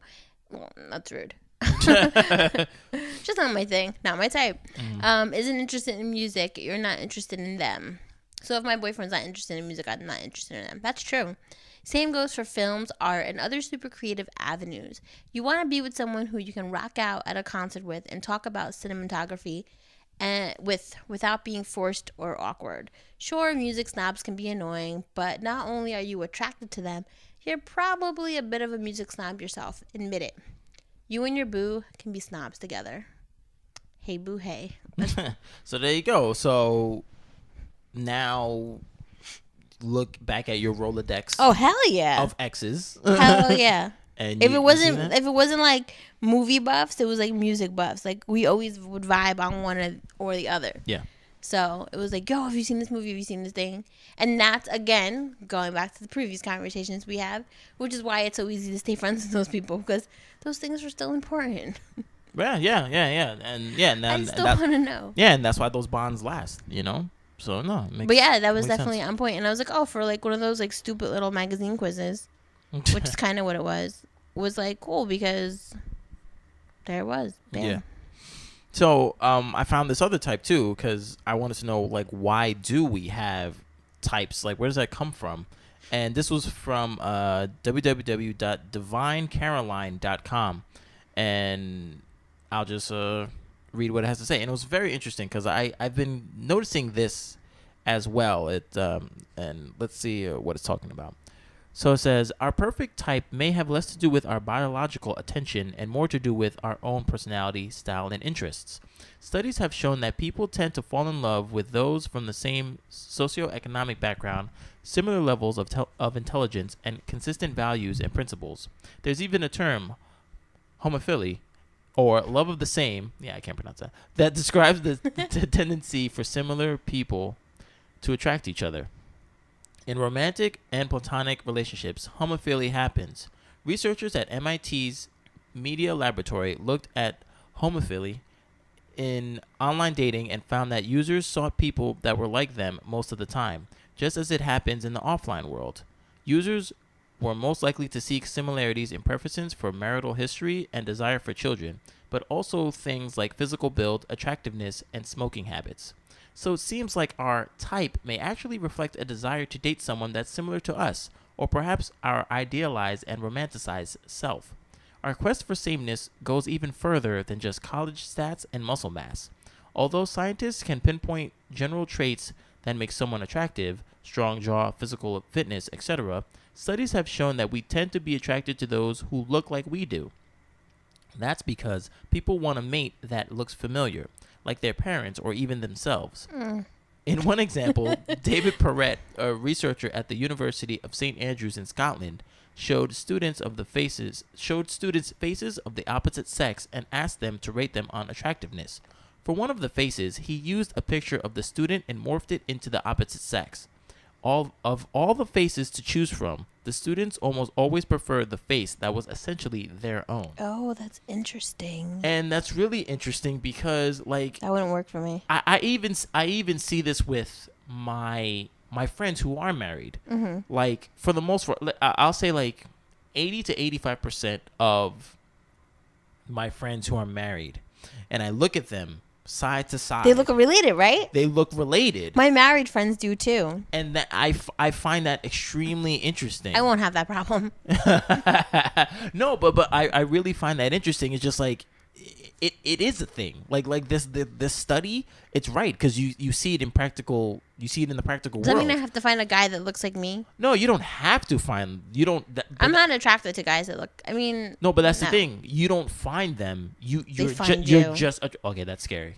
Well, that's rude. Just not my thing, not my type. Isn't interested in music. You're not interested in them. So if my boyfriend's not interested in music, I'm not interested in them. That's true. Same goes for films, art, and other super creative avenues. You want to be with someone who you can rock out at a concert with and talk about cinematography and without being forced or awkward. Sure, music snobs can be annoying, but not only are you attracted to them, you're probably a bit of a music snob yourself. Admit it. You and your boo can be snobs together. Hey, boo, hey. So there you go. So now look back at your Rolodex. Oh, hell yeah. Of exes. Hell yeah. And if it wasn't like movie buffs, it was like music buffs. Like we always would vibe on one or the other. Yeah. So it was like, yo, have you seen this movie? Have you seen this thing? And that's, again, going back to the previous conversations we have, which is why it's so easy to stay friends with those people, because those things are still important. Yeah. And I still want to know. Yeah, and that's why those bonds last, So, no. But yeah, that was definitely on point. And I was like, oh, for like one of those like stupid little magazine quizzes, which is kind of what it was like cool because there it was. Bam. Yeah. So I found this other type too because I wanted to know like why do we have types? Like where does that come from? And this was from www.divinecaroline.com, and I'll just read what it has to say. And it was very interesting because I've been noticing this as well. And let's see what it's talking about. So it says, our perfect type may have less to do with our biological attention and more to do with our own personality, style, and interests. Studies have shown that people tend to fall in love with those from the same socioeconomic background, similar levels of intelligence, and consistent values and principles. There's even a term, homophily, or love of the same, I can't pronounce that describes the tendency for similar people to attract each other. In romantic and platonic relationships, homophily happens. Researchers at MIT's Media Laboratory looked at homophily in online dating and found that users sought people that were like them most of the time, just as it happens in the offline world. Users were most likely to seek similarities in preferences for marital history and desire for children, but also things like physical build, attractiveness, and smoking habits. So it seems like our type may actually reflect a desire to date someone that's similar to us, or perhaps our idealized and romanticized self. Our quest for sameness goes even further than just college stats and muscle mass. Although scientists can pinpoint general traits that make someone attractive, strong jaw, physical fitness, etc., studies have shown that we tend to be attracted to those who look like we do. That's because people want a mate that looks familiar, like their parents or even themselves. In one example, David Perrett, a researcher at the University of St. Andrews in Scotland, showed students faces of the opposite sex and asked them to rate them on attractiveness. For one of the faces, he used a picture of the student and morphed it into the opposite sex. Of all the faces to choose from, the students almost always preferred the face that was essentially their own. Oh, that's interesting. And that's really interesting because, like, that wouldn't work for me. I even see this with my friends who are married. Mm-hmm. Like, for the most part, I'll say like 80 to 85% of my friends who are married, and I look at them side to side. They look related, right? They look related. My married friends do too. And that I find that extremely interesting. I won't have that problem. No, but I really find that interesting. It's just like it is a thing. Like this study, it's right, because you see it in practical. You see it in the practical Does that world. mean I have to find a guy that looks like me? No, you don't have to find. You don't. I'm not attracted to guys that look. I mean. No, but that's the thing. You don't find them. You're just. Okay, that's scary.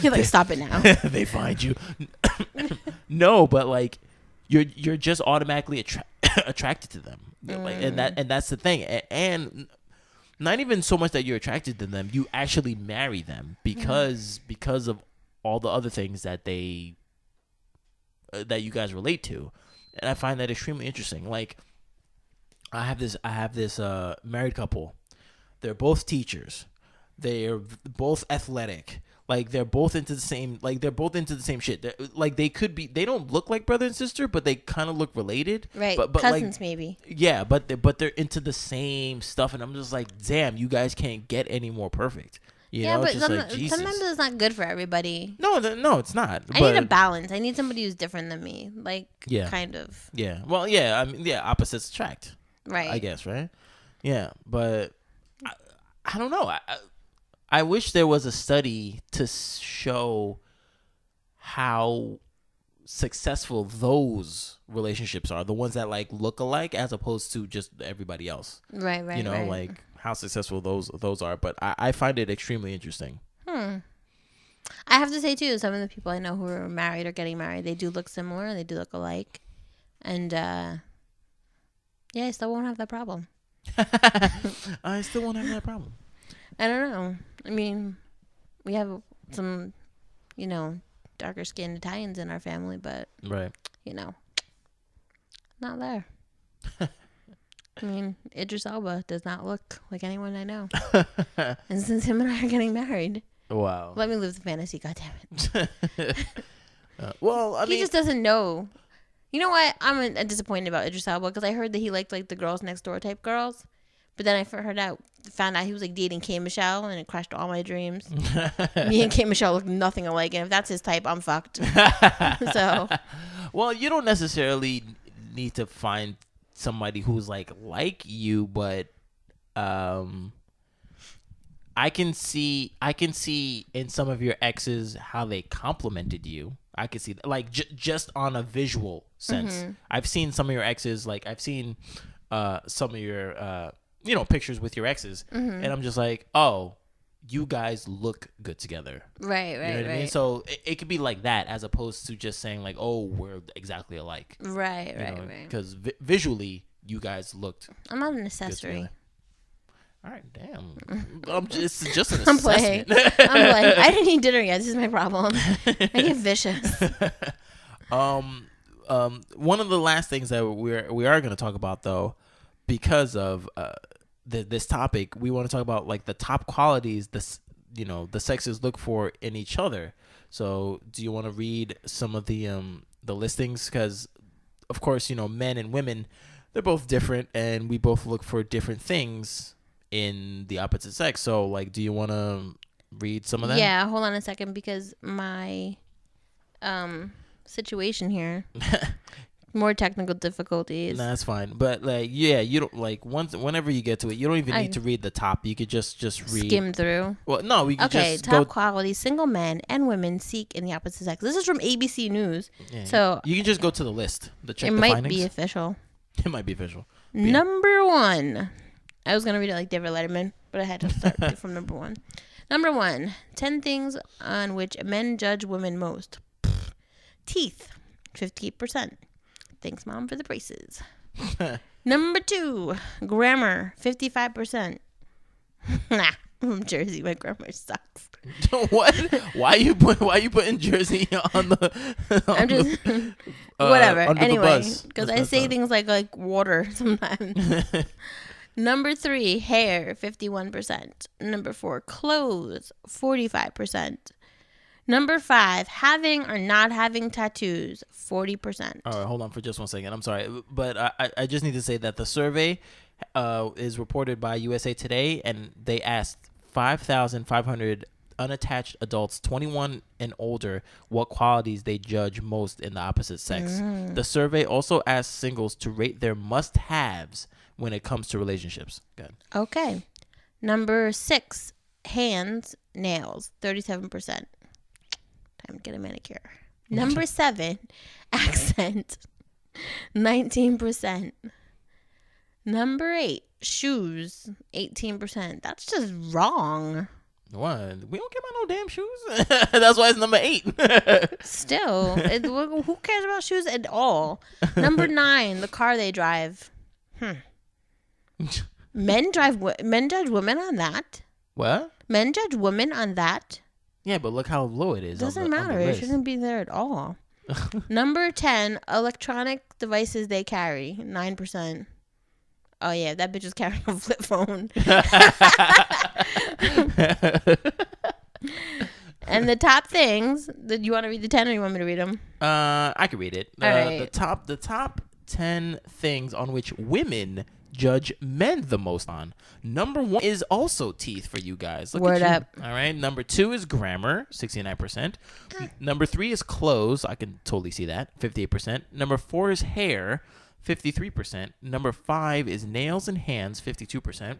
You're like, stop it now. They find you. No, but like, you're just automatically attracted to them. Like, and that's the thing. And not even so much that you're attracted to them, you actually marry them because of all the other things that they that you guys relate to. And I find that extremely interesting. Like, I have this married couple. They're both teachers. They're both athletic. Like, they're both into the same. Like, they're both into the same shit. Like, they could be. They don't look like brother and sister, but they kind of look related. Right. But cousins, like, maybe. Yeah, but they're into the same stuff, and I'm just like, damn, you guys can't get any more perfect. You know? But Just like, Jesus. sometimes it's not good for everybody. No, it's not. I need a balance. I need somebody who's different than me. Like, kind of. Yeah. Well, yeah. I mean, yeah. Opposites attract. Right. I guess. Right. Yeah, but I don't know. I wish there was a study to show how successful those relationships are, the ones that like look alike, as opposed to just everybody else. Right. You know, like how successful those are. But I find it extremely interesting. I have to say too, some of the people I know who are married or getting married, they do look similar and they do look alike, and I still won't have that problem. I still won't have that problem. I don't know. I mean, we have some, darker skinned Italians in our family, but right, not there. I mean, Idris Elba does not look like anyone I know. And since him and I are getting married, wow, let me live the fantasy, goddammit. Well, I mean, he just doesn't know. You know what? I'm disappointed about Idris Elba because I heard that he liked like the girls next door type girls, but then I found out he was like dating K Michelle, and it crushed all my dreams. Me and K Michelle look nothing alike, and if that's his type, I'm fucked. So, well, you don't necessarily need to find somebody who's like you, but I can see in some of your exes how they complimented you. I could see that, like just on a visual sense. Mm-hmm. I've seen some of your exes, like I've seen some of your pictures with your exes, and I'm just like, oh, you guys look good together. Right. You know what I mean? So it could be like that, as opposed to just saying like, oh, we're exactly alike. Right. Because visually, you guys looked. I'm not an accessory. All right, damn. It's just an I'm assessment. I'm like, I didn't eat dinner yet. This is my problem. I get vicious. One of the last things that we are going to talk about, though, because of this topic, we want to talk about like the top qualities the sexes look for in each other. So, do you want to read some of the listings? Because, of course, men and women, they're both different, and we both look for different things in the opposite sex. So, like, do you want to read some of that? Yeah, hold on a second, because my situation here. More technical difficulties. Nah, that's fine. But like, yeah, you don't like whenever you get to it, you don't even need to read the top. You could just read. Skim through. Well, no, we could just top quality single men and women seek in the opposite sex. This is from ABC News. Yeah, so you can just go to the list. Check it the might findings. be official. It might be official. Number 1. I was gonna read it like David Letterman, but I had to start from number 1. Number 1. 10 things on which men judge women most. Teeth, 58%. Thanks, Mom, for the braces. Number 2, grammar, 55%. Nah, I'm from Jersey. My grammar sucks. What? Why you putting Jersey on the? I'm just whatever. Anyway, because I say fine. things like water sometimes. Number 3, hair, 51%. Number 4, clothes, 45%. Number 5, having or not having tattoos, 40%. All right, hold on for just 1 second. I'm sorry, but I just need to say that the survey is reported by USA Today, and they asked 5,500 unattached adults 21 and older what qualities they judge most in the opposite sex. The survey also asked singles to rate their must-haves when it comes to relationships. Good. Okay. Number 6, hands, nails, 37%. Time to get a manicure. Number 7, accent, 19%. Number 8, shoes, 18%. That's just wrong. What? We don't care about no damn shoes. That's why it's number 8. Still, who cares about shoes at all? Number 9, the car they drive. Men judge women on that. What? Men judge women on that. Yeah, but look how low it is. Doesn't matter. It shouldn't be there at all. Number 10, electronic devices they carry, 9%. Oh yeah, that bitch is carrying a flip phone. And the top things. You want to read the 10 or you want me to read them? I can read it. All right. The top 10 things on which women judge men the most on. Number 1 is also teeth for you guys. Word up. All right. Number 2 is grammar, 69%. Number 3 is clothes. I can totally see that, 58%. Number 4 is hair, 53%. Number 5 is nails and hands, 52%.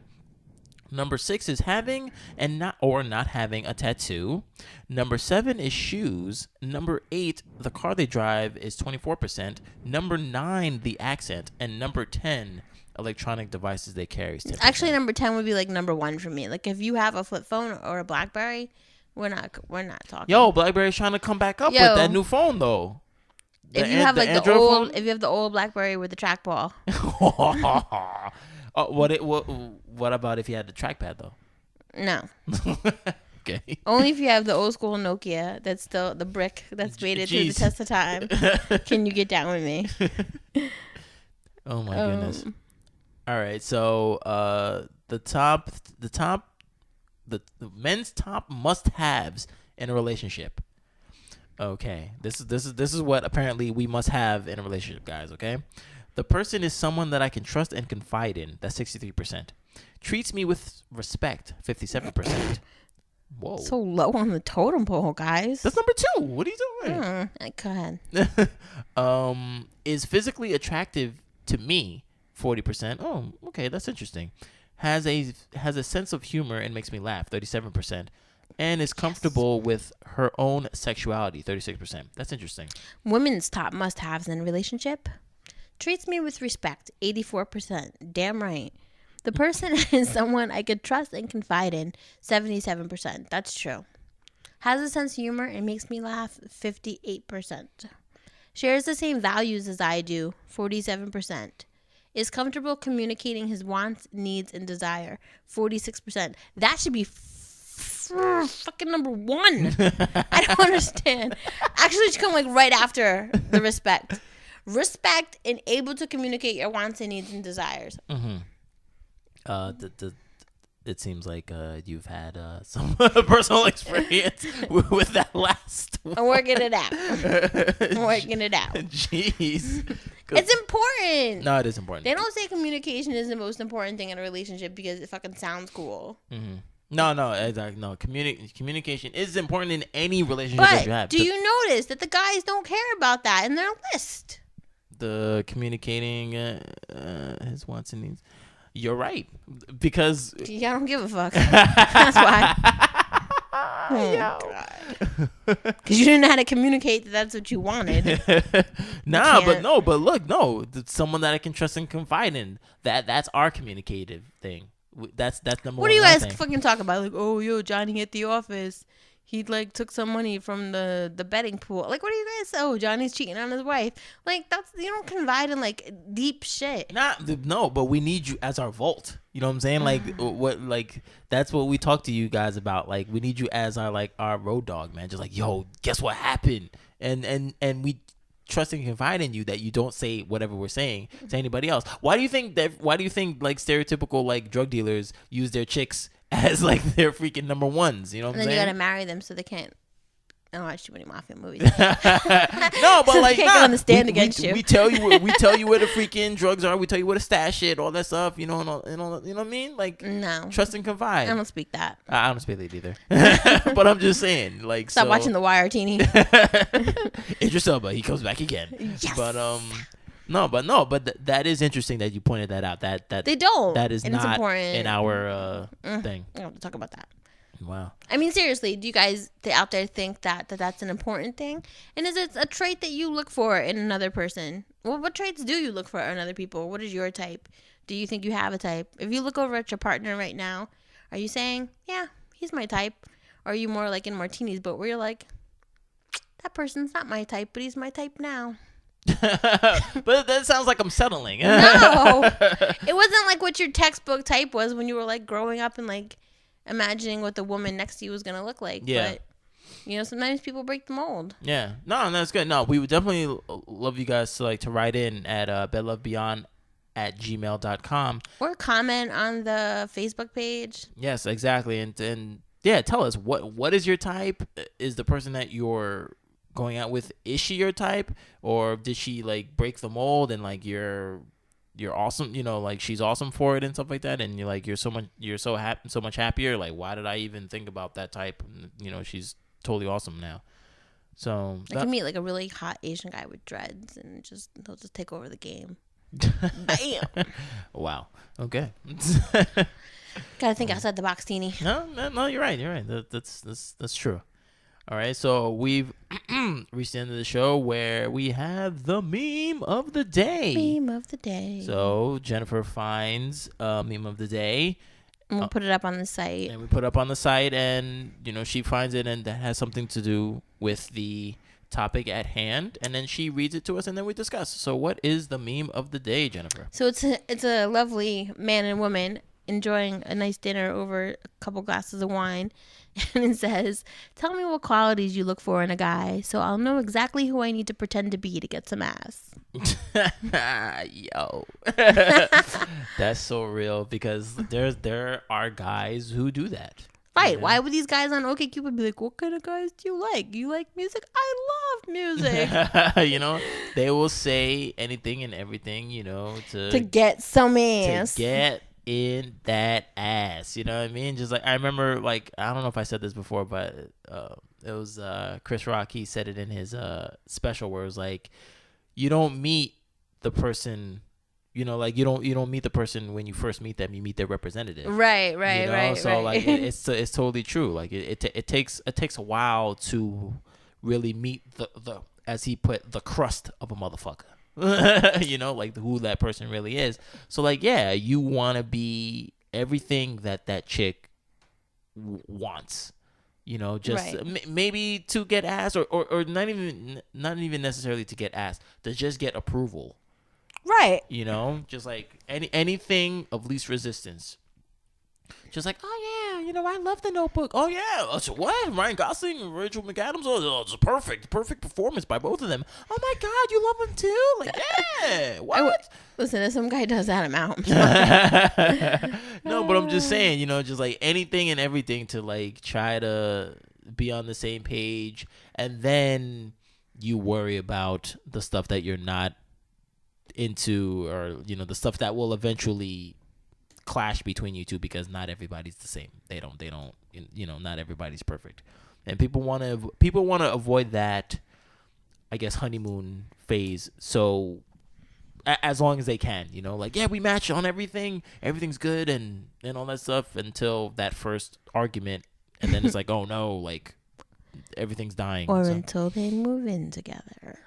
Number 6 is having and not having a tattoo. Number 7 is shoes. Number 8, the car they drive, is 24%. Number 9, the accent. And number 10, electronic devices they carry is 10%. Actually, number 10 would be like number 1 for me. Like if you have a flip phone or a BlackBerry, we're not talking. Yo, BlackBerry's trying to come back up with that new phone though. If you have the old BlackBerry with the trackball. What about if you had the trackpad though? No. Okay. Only if you have the old school Nokia that's still the brick that's made it through the test of time. Can you get down with me? Oh my goodness. All right, so the men's top must-haves in a relationship. Okay, this is what apparently we must have in a relationship, guys. Okay, the person is someone that I can trust and confide in. That's 63%. Treats me with respect. 57%. Whoa, so low on the totem pole, guys. That's number 2. What are you doing? Go ahead. Is physically attractive to me. 40%. Oh, okay, that's interesting. Has a sense of humor and makes me laugh. 37%. And is comfortable with her own sexuality. 36%. That's interesting. Women's top must-haves in a relationship. Treats me with respect. 84%. Damn right. The person is someone I could trust and confide in. 77%. That's true. Has a sense of humor and makes me laugh. 58%. Shares the same values as I do. 47%. Is comfortable communicating his wants, needs, and desire. 46%. That should be fucking number 1. I don't understand. Actually, it should come like right after the respect. Respect and able to communicate your wants and needs and desires. It seems like you've had some personal experience with that last one. I'm working it out. Jeez. It's important. No, it is important. They don't say communication is the most important thing in a relationship because it fucking sounds cool. Mm-hmm. No, exactly. No, communication is important in any relationship that you have. Do you notice that the guys don't care about that in their list? the communicating his wants and needs. You're right, because Yeah, I don't give a fuck. That's why. Because you didn't know how to communicate that that's what you wanted. but look, someone that I can trust and confide in. That's our communicative thing. That's number one. What do you guys fucking talk about? Like, oh, yo, Johnny at the office. He like took some money from the betting pool. Like, what do you guys say? Oh, Johnny's cheating on his wife. Like, that's, you don't confide in like deep shit. No, but we need you as our vault. You know what I'm saying? Like that's what we talk to you guys about. Like, we need you as our road dog, man. Just like, yo, guess what happened? And we trust and confide in you that you don't say whatever we're saying to anybody else. Why do you think like stereotypical like drug dealers use their chicks as like their freaking number ones? You know what I'm saying? And then you gotta marry them so they can't. I don't watch too many mafia movies. No, but so like, they can't get on the stand against you. We tell you where the freaking drugs are. We tell you where to stash it, all that stuff. You know, you know what I mean? Like, no, trust and confide. I don't speak that. I don't speak that either. But I'm just saying, like, stop watching The Wire, teeny. Idris Elba, he comes back again. Yes. But that is interesting that you pointed that out. That they don't. That is and not it's important. in our thing. I don't have to talk about that. Wow. I mean, seriously, do you guys out there think that's an important thing? And is it a trait that you look for in another person? Well, what traits do you look for in other people? What is your type? Do you think you have a type? If you look over at your partner right now, are you saying, yeah, he's my type? Or are you more like in Martini's boat where you're like, that person's not my type, but he's my type now? But that sounds like I'm settling. No. It wasn't like what your textbook type was when you were like growing up and like imagining what the woman next to you was going to look like. Yeah. But, you know, sometimes people break the mold. Yeah. No, that's good. No, we would definitely love you guys to write in at bedlovebeyond@gmail.com. Or comment on the Facebook page. Yes, exactly. And yeah, tell us, what is your type? Is the person that you're going out with, is she your type? Or did she, like, break the mold and, like, you're awesome, you know, like she's awesome for it and stuff like that, and you're like so much happier. Like, why did I even think about that type? You know, she's totally awesome now. So I can meet like a really hot Asian guy with dreads, and they'll just take over the game. Bam. Wow. Okay. Gotta think outside the box, teeny. No, you're right. That's true. All right, so we've reached the end of the show where we have the meme of the day. Meme of the day. So Jennifer finds a meme of the day. And we'll put it up on the site. And we put it up on the site, and, you know, she finds it, and that has something to do with the topic at hand. And then she reads it to us, and then we discuss. So what is the meme of the day, Jennifer? So it's a lovely man and woman enjoying a nice dinner over a couple glasses of wine. And it says, tell me what qualities you look for in a guy so I'll know exactly who I need to pretend to be to get some ass. Yo. That's so real, because there are guys who do that. Right. Why would these guys on OkCupid be like, what kind of guys do you like? You like music? I love music. You know, they will say anything and everything, you know, to get some ass. To get in that ass, you know what I mean? Just like, I remember, like, I don't know if I said this before, but it was Chris Rock. He said it in his special, where it was like, you don't meet the person, you know, like you don't meet the person when you first meet them. You meet their representative. Right. You know? So like it's totally true. Like it takes a while to really meet the as he put, the crust of a motherfucker. You know, like who that person really is. So like, yeah, you want to be everything that chick wants, you know, just right. Maybe to get ass, or not even necessarily to get ass, to just get approval, right? You know, just like anything of least resistance. Just like, oh yeah, you know, I love The Notebook. Oh yeah, what? Ryan Gosling and Rachel McAdams. Oh, it's a perfect performance by both of them. Oh my God, you love them too? Like, yeah. What? Listen, if some guy does that, I'm out. No, but I'm just saying, you know, just like anything and everything to like try to be on the same page, and then you worry about the stuff that you're not into, or, you know, the stuff that will eventually clash between you two, because not everybody's the same. They don't, you know, not everybody's perfect, and people want to avoid that, I guess, honeymoon phase. So as long as they can, like, yeah, we match on everything's good and all that stuff until that first argument, and then it's like, oh no, like everything's dying. Or until they move in together.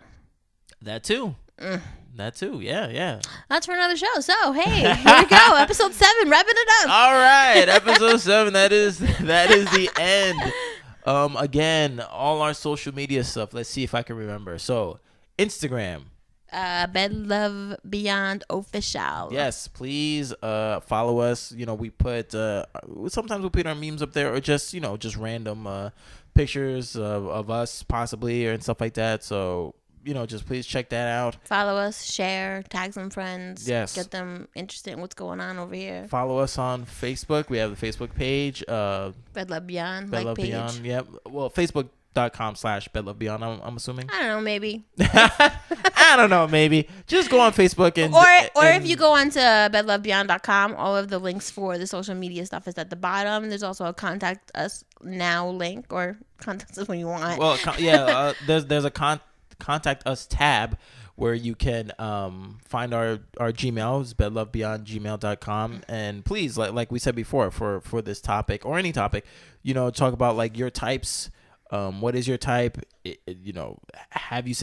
That too. That too. Yeah. That's for another show. So, hey, here we go. Episode 7, wrapping it up. All right. Episode 7. That is the end. Again, all our social media stuff. Let's see if I can remember. So, Instagram. bedlovebeyond official. Yes, please follow us. We put sometimes we put our memes up there, or just just random pictures of us possibly, and stuff like that. So just please check that out. Follow us, share, tag some friends. Yes. Get them interested in what's going on over here. Follow us on Facebook. We have the Facebook page. Bedlove Beyond. Bedlove page. Beyond. Yep. Well, Facebook.com/bedlovebeyond. I'm assuming. I don't know, maybe. I don't know, maybe. Just go on Facebook and if you go onto bedlovebeyond.com, all of the links for the social media stuff is at the bottom. There's also a contact us now link, or contact us when you want. Well, there's a contact us tab where you can find our Gmails, bedlovebeyond@gmail.com, and please, like we said before, for this topic or any topic, talk about like your types. What is your type? Have you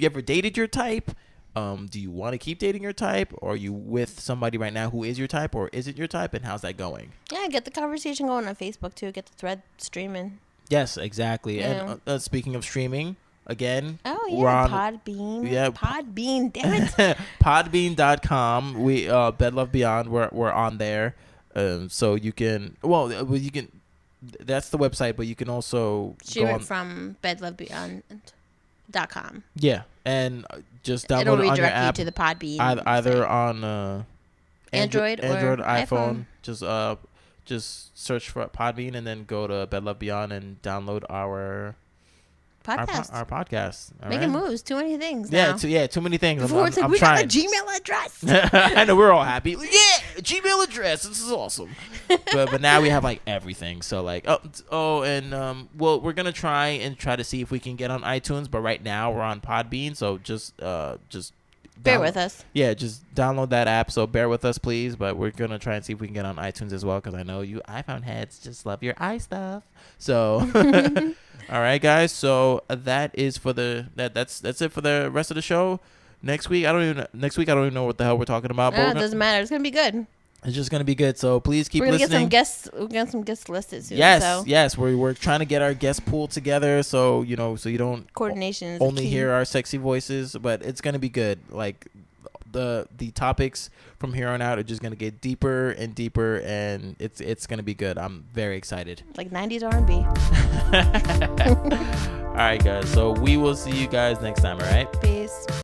ever dated your type? Do you want to keep dating your type? Or are you with somebody right now who is your type or isn't your type, and how's that going? Yeah, get the conversation going on Facebook too. Get the thread streaming. Yes, exactly. Yeah. And speaking of streaming, again, oh yeah, we're on Podbean. Yeah, Podbean. Damn it. Podbean.com. We Bedlove Beyond. We're on there, so you can. You can. That's the website, but you can also stream it from bedlovebeyond.com. Yeah, and just download It'll it on your redirect app. you to the Podbean. Either on Android or iPhone. Just search for Podbean and then go to Bedlove Beyond and download our podcast. Our podcast. Making moves. Too many things now. Too many things. Before it's like, we got a Gmail address. I know, we're all happy. Like, yeah, Gmail address. This is awesome. but now we have like everything. So like, and we're gonna try to see if we can get on iTunes. But right now we're on Podbean. So just bear with us. Yeah, just download that app. So bear with us, please. But we're gonna try and see if we can get on iTunes as well, because I know you iPhone heads just love your iStuff. So. All right, guys. So that is for that's it for the rest of the show. Next week, I don't even know what the hell we're talking about. It doesn't matter. It's gonna be good. It's just gonna be good. So please keep listening. We're gonna get some guests listed soon. Yes. We're trying to get our guest pool together. So you don't coordination only hear our sexy voices, but it's gonna be good. Like the topics from here on out are just gonna get deeper and deeper, and it's gonna be good. I'm very excited. Like 90s R&B. All right, guys. So we will see you guys next time. All right. Peace.